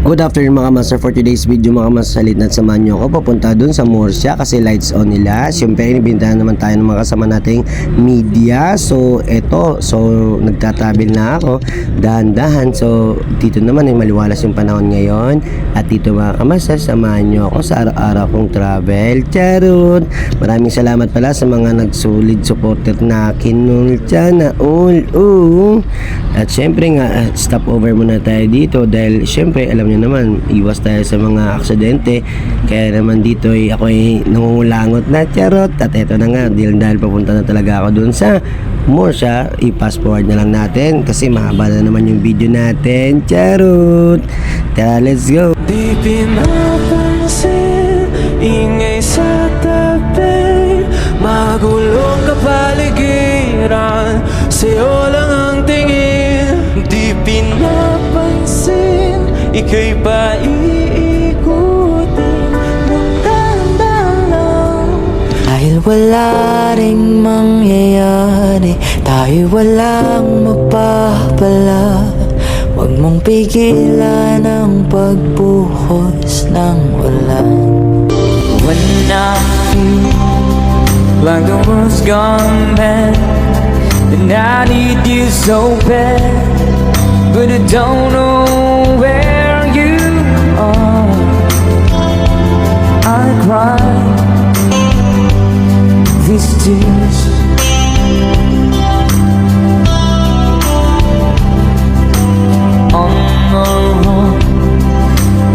Good afternoon mga master. For today's video mga master, salit na samahan nyo ako papunta dun sa Murcia kasi lights on nila. Siyempre inibintahan naman tayo ng mga kasama nating media. So eto, nagtatravel na ako dahan-dahan. So dito naman ay maliwalas yung panahon ngayon. At dito mga master, samahan nyo ako sa araw-araw kong travel. Charot! Maraming salamat pala sa mga nagsulid supporter na kinulcha na all. At syempre nga, stop over muna tayo dito dahil syempre alam nyo naman, iwas tayo sa mga aksidente. Kaya naman dito ako ay nangungulangot na, charot. At eto na nga, dahil papunta na talaga ako dun sa Murcia, i-fast forward na lang natin kasi mahaba na naman yung video natin, charot. Tara, let's go. Di pinapansin, ingay sa tabi, magulong kapaligiran, sa'yo lang ang tingin. Di pinapansin, ika'y pa iikutin ng dahan-dahan. Dahil wala ring mangyayari, tayo walang mapapala. Huwag mong pigilan ang pagbuhos ng ulan. When I feel like the world's gone mad, and I need you so bad, but I don't know where you are. I cry these tears. On our own,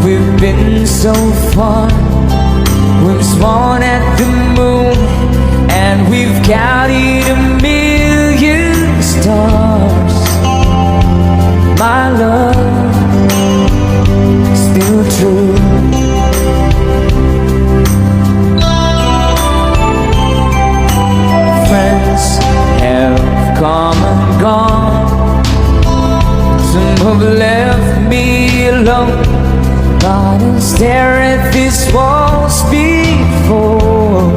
we've been so far. We've sworn at the moon, and we've counted 1,000,000 stars. My love, still true. Friends have come and gone, some have left me alone, but I stare at these walls before,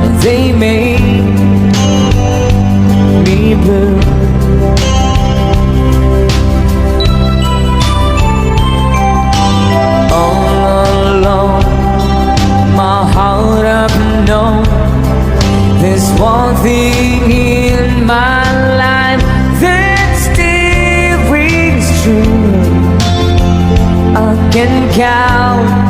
and they make me blue. All alone, my heart I've known, there's one thing in my life that still rings true. I can count